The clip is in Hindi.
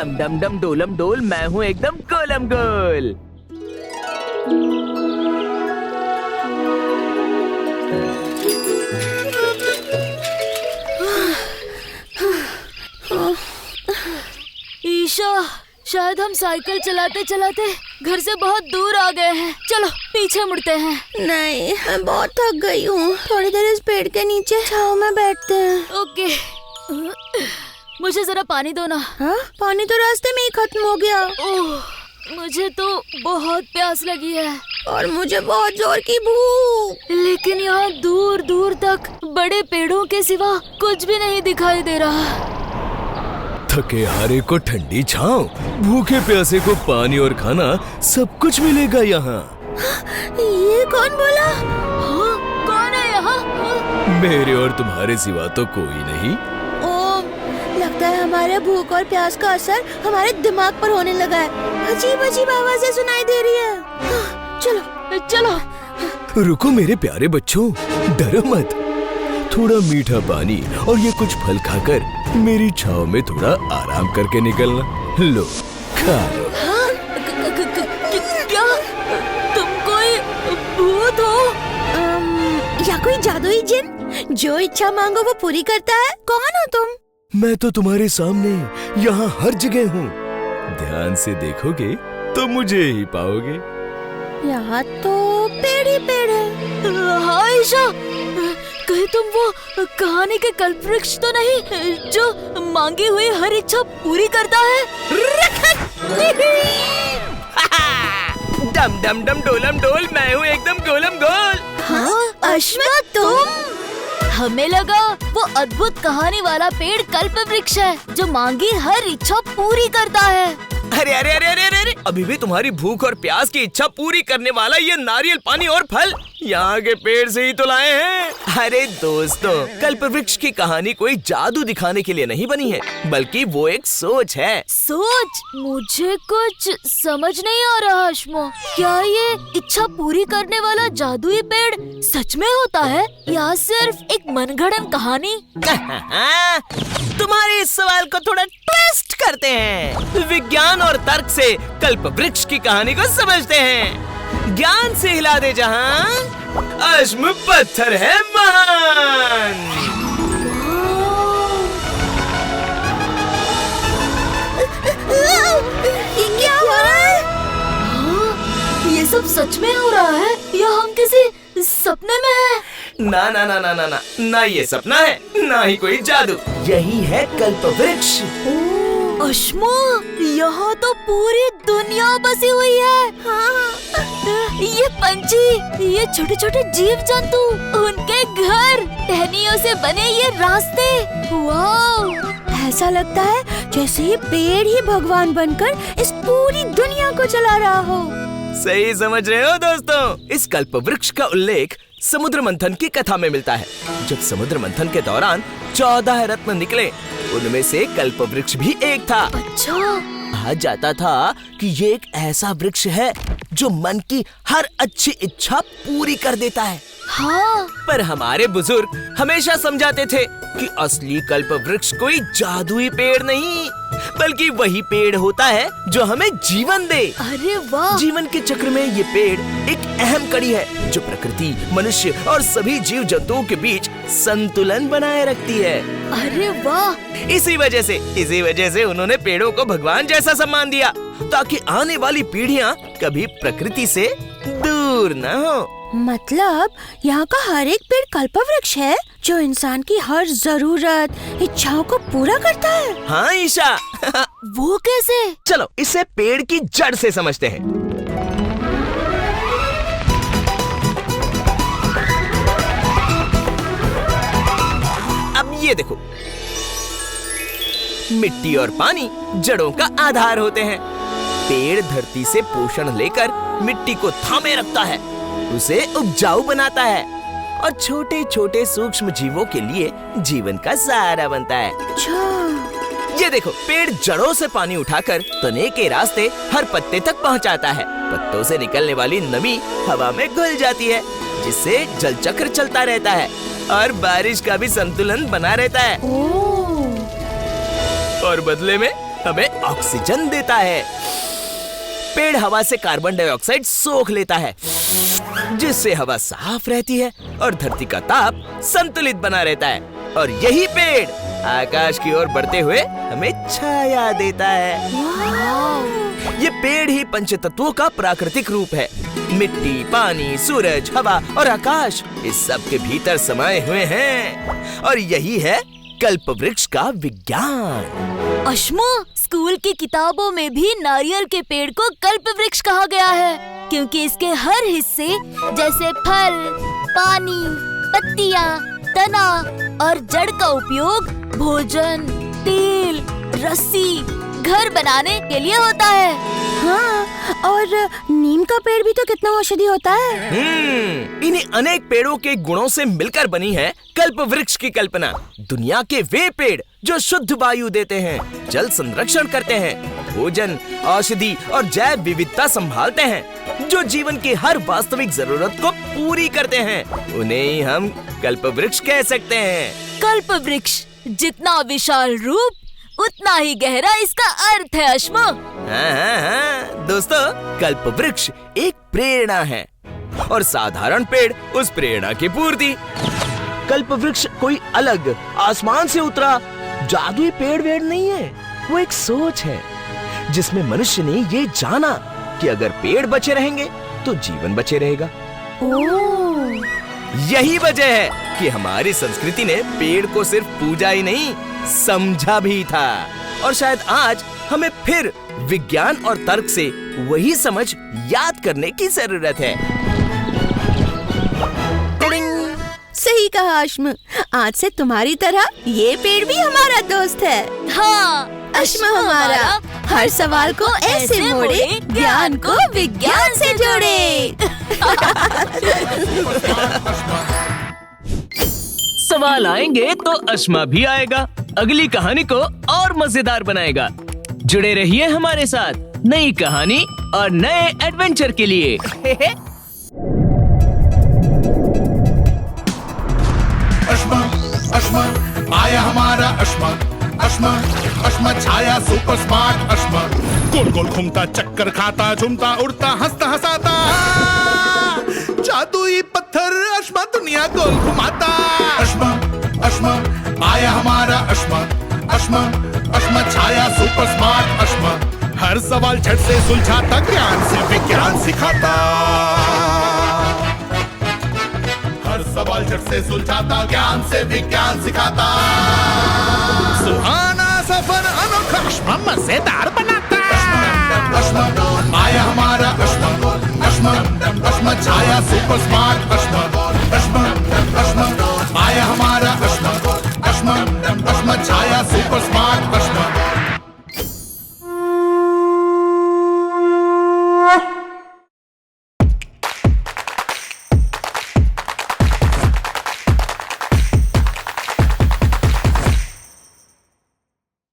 डम डम डम डोलम डोल, मैं हूँ एकदम गोलम गोल। ईशा, शायद हम साइकिल चलाते चलाते घर से बहुत दूर आ गए हैं। चलो पीछे मुड़ते हैं। नहीं, मैं बहुत थक गई हूँ। थोड़ी देर इस पेड़ के नीचे छांव में बैठते हैं। ओके, मुझे जरा पानी दो ना। हाँ? पानी तो रास्ते में ही खत्म हो गया। ओह, मुझे तो बहुत प्यास लगी है और मुझे बहुत जोर की भूख। लेकिन यहाँ दूर दूर तक बड़े पेड़ों के सिवा कुछ भी नहीं दिखाई दे रहा। थके हारे को ठंडी छांव, भूखे प्यासे को पानी और खाना, सब कुछ मिलेगा यहाँ। ये कौन बोला? हाँ, कौन है यहाँ? मेरे और तुम्हारे सिवा तो कोई नहीं। ओह, लगता है हमारे भूख और प्यास का असर हमारे दिमाग पर होने लगा है। अजीब अजीब आवाजें सुनाई दे रही है। हाँ, चलो चलो। रुको मेरे प्यारे बच्चों, डरो मत। थोड़ा मीठा पानी और ये कुछ फल खाकर मेरी छांव में थोड़ा आराम करके निकलना। लो, खा लो। हाँ? क्या तुम कोई भूत हो? या कोई जादुई जिन जो इच्छा मांगो वो पूरी करता है? कौन हो तुम? मैं तो तुम्हारे सामने यहाँ हर जगह हूँ। ध्यान से देखोगे तो मुझे ही पाओगे। यहाँ तो पेड़ ही पेड़ है। हाँ ईशा, कहीं तुम वो कहानी के कल्पवृक्ष तो नहीं जो मांगी हुई हर इच्छा पूरी करता है? डम डम डम डोलम डोल, मैं हूँ एकदम गोलम गोल। हाँ अश्मा, तुम? हमें लगा वो अद्भुत कहानी वाला पेड़ कल्पवृक्ष है जो मांगी हर इच्छा पूरी करता है। अरे अरे अरे अरे अरे, अभी भी तुम्हारी भूख और प्यास की इच्छा पूरी करने वाला ये नारियल पानी और फल यहाँ के पेड़ से ही तो लाए हैं। अरे दोस्तों, कल्पवृक्ष की कहानी कोई जादू दिखाने के लिए नहीं बनी है, बल्कि वो एक सोच है। सोच? मुझे कुछ समझ नहीं आ रहा अश्मा। क्या ये इच्छा पूरी करने वाला जादुई पेड़ सच में होता है या सिर्फ एक मनगढ़ंत कहानी? तुम्हारे इस सवाल को थोड़ा ट्विस्ट करते हैं। विज्ञान और तर्क से कल्पवृक्ष की कहानी को समझते हैं। ज्ञान से हिला दे जहां, अश्म पत्थर है महान। ये क्या हो रहा है? हाँ, ये सब सच में हो रहा है या हम किसी सपने में हैं? ना ना ना ना ना ना, ना ये सपना है ना ही कोई जादू, यही है कल्पवृक्ष। अश्मा, यहाँ तो पूरी दुनिया बसी हुई है। हाँ। ये पंछी, ये छोटे छोटे जीव जंतु, उनके घर, टहनियों से बने ये रास्ते। वाह! ऐसा लगता है जैसे ये पेड़ ही भगवान बनकर इस पूरी दुनिया को चला रहा हो। सही समझ रहे हो दोस्तों। इस कल्पवृक्ष का उल्लेख समुद्र मंथन की कथा में मिलता है। जब समुद्र मंथन के दौरान 14 रत्न निकले, उनमें से कल्पवृक्ष भी एक था। अच्छा। कहा जाता था कि ये एक ऐसा वृक्ष है जो मन की हर अच्छी इच्छा पूरी कर देता है। हाँ। पर हमारे बुजुर्ग हमेशा समझाते थे कि असली कल्पवृक्ष कोई जादुई पेड़ नहीं, बल्कि वही पेड़ होता है जो हमें जीवन दे। अरे वाह! जीवन के चक्र में ये पेड़ एक अहम कड़ी है जो प्रकृति, मनुष्य और सभी जीव जंतुओं के बीच संतुलन बनाए रखती है। अरे वाह! इसी वजह से उन्होंने पेड़ों को भगवान जैसा सम्मान दिया, ताकि आने वाली पीढ़ियाँ कभी प्रकृति से दूर न हो। मतलब यहाँ का हर एक पेड़ कल्पवृक्ष है जो इंसान की हर जरूरत, इच्छाओं को पूरा करता है। हाँ ईशा। वो कैसे? चलो इसे पेड़ की जड़ से समझते हैं। अब ये देखो, मिट्टी और पानी जड़ों का आधार होते हैं। पेड़ धरती से पोषण लेकर मिट्टी को थामे रखता है, उसे उपजाऊ बनाता है और छोटे छोटे सूक्ष्म जीवों के लिए जीवन का सहारा बनता है। अच्छा। ये देखो, पेड़ जड़ों से पानी उठाकर तने के रास्ते हर पत्ते तक पहुंचाता है। पत्तों से निकलने वाली नमी हवा में घुल जाती है, जिससे जल चक्र चलता रहता है और बारिश का भी संतुलन बना रहता है। ओह। और बदले में हमें ऑक्सीजन देता है। पेड़ हवा से कार्बन डाइऑक्साइड सोख लेता है, जिससे हवा साफ रहती है और धरती का ताप संतुलित बना रहता है। और यही पेड़ आकाश की ओर बढ़ते हुए हमें छाया देता है। ये पेड़ ही पंचतत्वों का प्राकृतिक रूप है। मिट्टी, पानी, सूरज, हवा और आकाश इस सब के भीतर समाये हुए हैं। और यही है कल्प वृक्ष का विज्ञान। अश्मो, स्कूल की किताबों में भी नारियल के पेड़ को कल्प वृक्ष कहा गया है, क्योंकि इसके हर हिस्से जैसे फल, पानी, पत्तियाँ, तना और जड़ का उपयोग भोजन, तेल, रस्सी, घर बनाने के लिए होता है। हाँ, और नीम का पेड़ भी तो कितना औषधि होता है। इन्हीं अनेक पेड़ों के गुणों से मिलकर बनी है कल्प वृक्ष की कल्पना। दुनिया के वे पेड़ जो शुद्ध वायु देते हैं, जल संरक्षण करते हैं, भोजन, औषधि और जैव विविधता संभालते हैं, जो जीवन की हर वास्तविक जरूरत को पूरी करते हैं, उन्हें ही हम कल्प वृक्ष कह सकते हैं। कल्प वृक्ष जितना विशाल रूप उतना ही गहरा इसका अर्थ है अश्मो। हाँ, दोस्तों, कल्प वृक्ष एक प्रेरणा है और साधारण पेड़ उस प्रेरणा की पूर्ति। कल्प वृक्ष कोई अलग आसमान से उतरा जादुई पेड़ वेड़ नहीं है। वो एक सोच है जिसमें मनुष्य ने ये जाना कि अगर पेड़ बचे रहेंगे तो जीवन बचे रहेगा। यही वजह है कि हमारी संस्कृति ने पेड़ को सिर्फ पूजा ही नहीं, समझा भी था। और शायद आज हमें फिर विज्ञान और तर्क से वही समझ याद करने की जरूरत है। सही कहा अश्म, आज से तुम्हारी तरह ये पेड़ भी हमारा दोस्त है। हाँ, अश्म हमारा हर सवाल को ऐसे मोड़े, ज्ञान को विज्ञान से जोड़े। सवाल आएंगे तो अश्मा भी आएगा, अगली कहानी को और मजेदार बनाएगा। जुड़े रहिए हमारे साथ नई कहानी और नए एडवेंचर के लिए। अश्मा, अश्मा, आया हमारा अश्मा, अश्मा, अश्मा छाया सुपर स्मार्ट अश्मा। गोल गोल घूमता, चक्कर खाता, झूमता, उड़ता, हंसता हंसाता, जादुई पत्थर अश्मा दुनिया गोल घुमाता। अश्मा, अश्मा, आया हमारा अश्मा, अश्मा, अश्मा छाया सुपर स्मार्ट अश्मा। हर सवाल झट से सुलझाता, ज्ञान से विज्ञान सिखाता। हर सवाल झट से सुलझाता, ज्ञान से विज्ञान सिखाता। सुहाना सफर अनोखा अश्मा मजेदार बनाता। अश्मा, आया हमारा अश्मा, अश्मा, अश्मा छाया सुपर स्मार्ट अश्मा। अश्मा, अश्मा, आया हमारा अश्मा, अश्मा, अश्मा छाया सुपर स्मार्ट अश्मा।